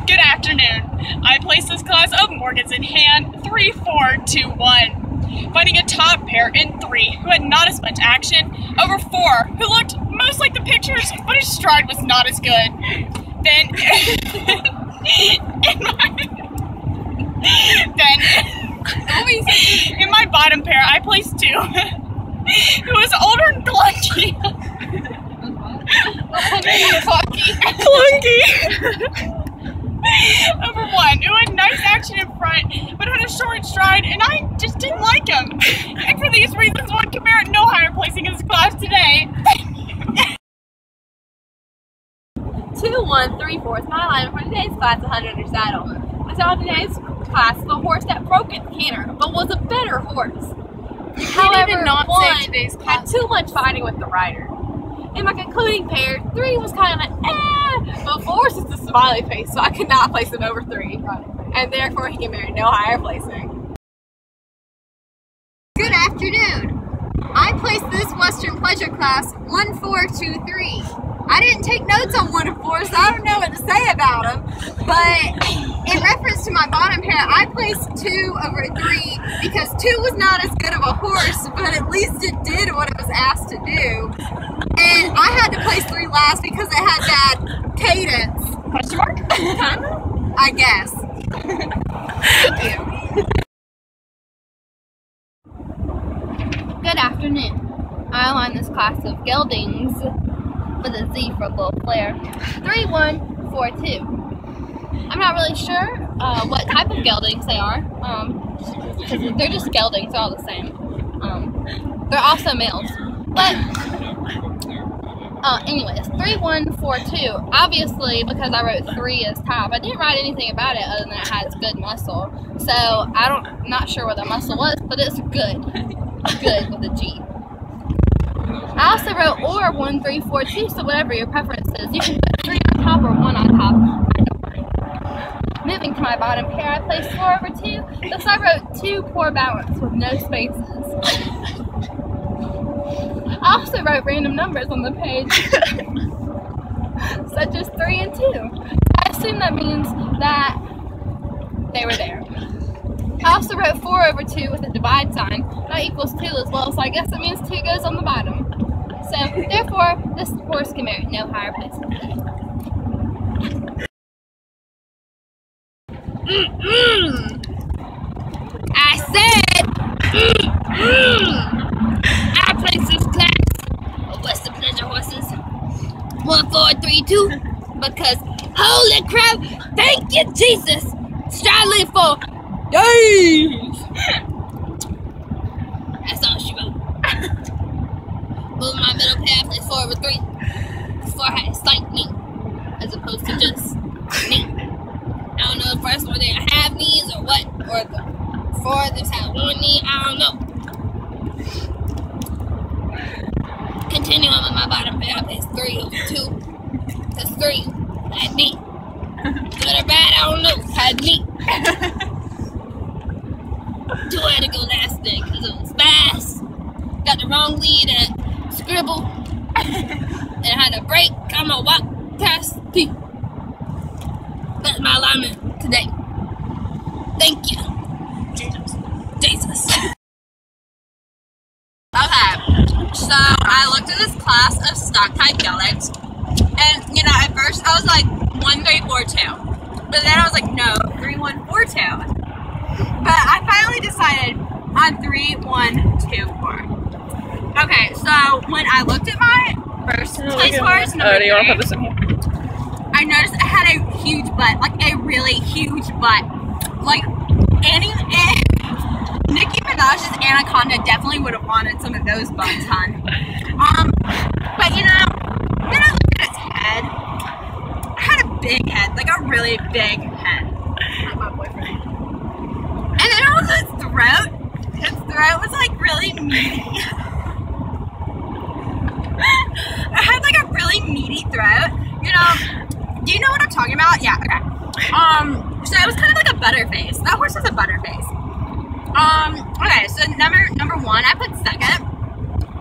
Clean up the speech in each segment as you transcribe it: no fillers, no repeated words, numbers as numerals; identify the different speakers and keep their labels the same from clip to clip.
Speaker 1: Good afternoon. I placed this class of Morgans in hand 3, 4, 2, 1. Finding a top pair in 3 who had not as much action over 4 who looked most like the pictures but his stride was not as good. Then in my bottom pair I placed 2 who was older and clunky. Clunky. Over 1 who had nice action in front but had a short stride, and I just didn't like him. And for these reasons, one can merit no higher placing in this class today.
Speaker 2: 2, 1, 3, 4 is my line for today's class of 100 under saddle. I saw today's class the horse that broke its canter, but was a better horse. However, one had too much fighting with the rider. In my concluding pair, 3 was kind of but 4 is just a smiley face, so I could not place him over 3. And therefore, he can merit no higher placing.
Speaker 3: Good afternoon. I placed this Western Pleasure class 1, 4, 2, 3. I didn't take notes on 1 and 4, so I don't know what to say about them. But in reference to my bottom pair, I placed 2 over 3 because 2 was not as good of a horse, but at least it did what it was asked to do. And I had to place 3 last because it had bad cadence.
Speaker 1: Question mark?
Speaker 3: I guess. Thank you.
Speaker 2: Good afternoon. I aligned this class of geldings with a Z for a little flair. 3, 1, 4, 2. I'm not really sure what type of geldings they are. Because they're just geldings, they're all the same. They're also males. But anyways, 3, 1, 4, 2. Obviously, because I wrote 3 as top, I didn't write anything about it other than it has good muscle. So I'm not sure what the muscle was, but it's good. Good with a G. I also wrote or 1, 3, 4, 2, so whatever your preference is. You can put 3 on top or 1 on top. Moving to my bottom pair, I placed 4 over 2, thus I wrote 2 poor balance with no spaces. I also wrote random numbers on the page, such as 3 and 2. I assume that means that they were there. I also wrote 4 over 2 with a divide sign. That equals 2 as well, so I guess it means 2 goes on the bottom. So, therefore, this horse can merit no higher placing.
Speaker 4: I said, I placed this class of Western Pleasure horses 1, 4, 3, 2 because holy crap, thank you Jesus, striving for days. That's all she wrote. Moving my middle pair, I placed 4 over 3. 4 had a slight knee as opposed to just knee. I don't know the first one they have knees or what, or the 4 just have 1 knee, I don't know. Continuing with my bottom pair, I placed 3 over 2. That's 3 had knee. Good or bad, I don't know. Had knee. 2 had to go last thing because it was fast. Got the wrong lead at scribble. And I had a break. I'm gonna walk past P. That's my alignment today. Thank you. Jesus.
Speaker 3: Okay, so I looked at this class of stock type geldings, and you know, at first I was like 1, 3, 4, 2, but then I was like, no, 3, 1, 4, 2. But I finally decided on 3, 1, 2, 4. Okay, so when I looked at my first place horse, number 3, I noticed it had a huge butt, like a really huge butt. Like Nicki Minaj's Anaconda definitely would have wanted some of those butts, hon. But you know, then I looked at its head. It had a big head, like a really big head. Not my boyfriend. And then also its throat. Its throat was like really meaty. It had like a really meaty throat. You know, do you know what I'm talking about? Yeah, okay. So it was kind of like a butterface. That horse was a butterface. Okay, so number 1, I put 2nd.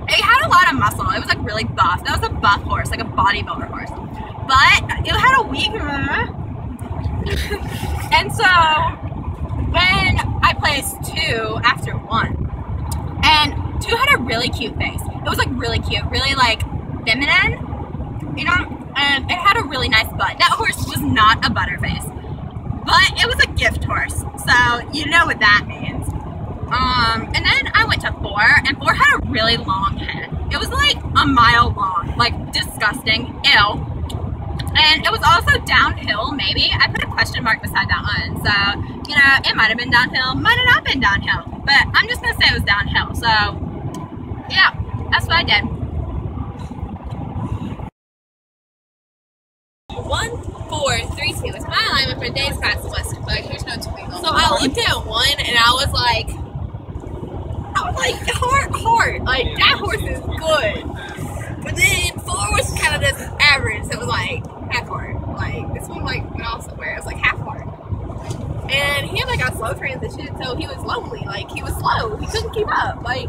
Speaker 3: It had a lot of muscle. It was like really buff. That was a buff horse, like a bodybuilder horse. But it had a weak And so when I placed 2 after 1, and 2 had a really cute face. It was like really cute, really like feminine, you know, and it had a really nice butt. That horse was not a butterface, but it was a gift horse, so you know what that means. And then I went to 4, and 4 had a really long head. It was like a mile long, like disgusting, ill. And it was also downhill, maybe. I put a question mark beside that one, so, you know, it might have been downhill, might have not been downhill, but I'm just gonna say it was downhill, so, yeah, that's what I did.
Speaker 2: 1, 4, 3, 2. It's my alignment for today's class of Western, but here's no tweet. So I looked at 1 and I was like, hard. Like, that horse is good. But then 4 was kind of just average, so it was like half hard. Like, this one like went off somewhere. It was like half hard. And he had like a slow transition, so he was lonely. Like, he was slow. He couldn't keep up. Like,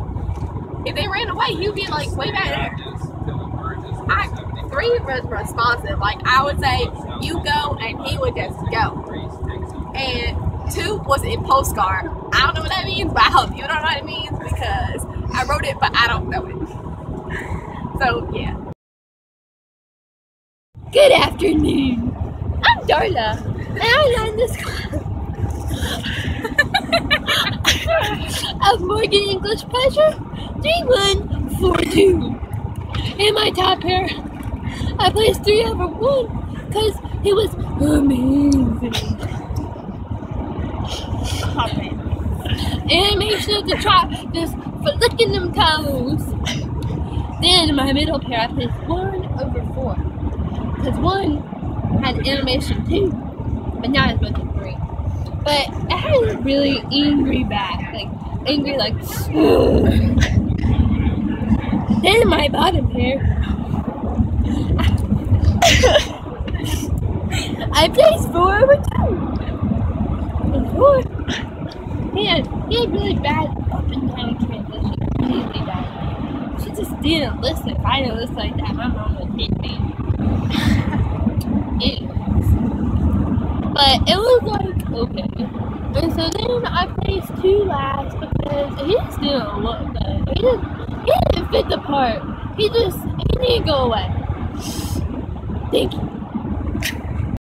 Speaker 2: if they ran away, he would be like way back there. 3 was responsive. Like, I would say, you go, and he would just go. And 2 was a postcard. I don't know what that means, but I hope you know what it means because I wrote it, but I don't know it. So, yeah.
Speaker 4: Good afternoon. I'm Darla, and I learned this class of Morgan English Pleasure 3142. In my top pair, I placed 3 over 1 because it was amazing. Animation of the trot, just flicking them toes. Then in my middle pair, I placed 1 over 4. Because 1 had animation too, but now it's went to 3. But it had a really angry back, like angry, like. Then in my bottom pair, I placed 4 over 2. And 4. He had really bad up and down transition. Really bad. She just didn't listen. If I didn't listen like that, my mom would hit me. Anyways. But it was like, okay. And so then I placed 2 last because he just didn't look good. He didn't fit the part. He didn't go away. Thank you.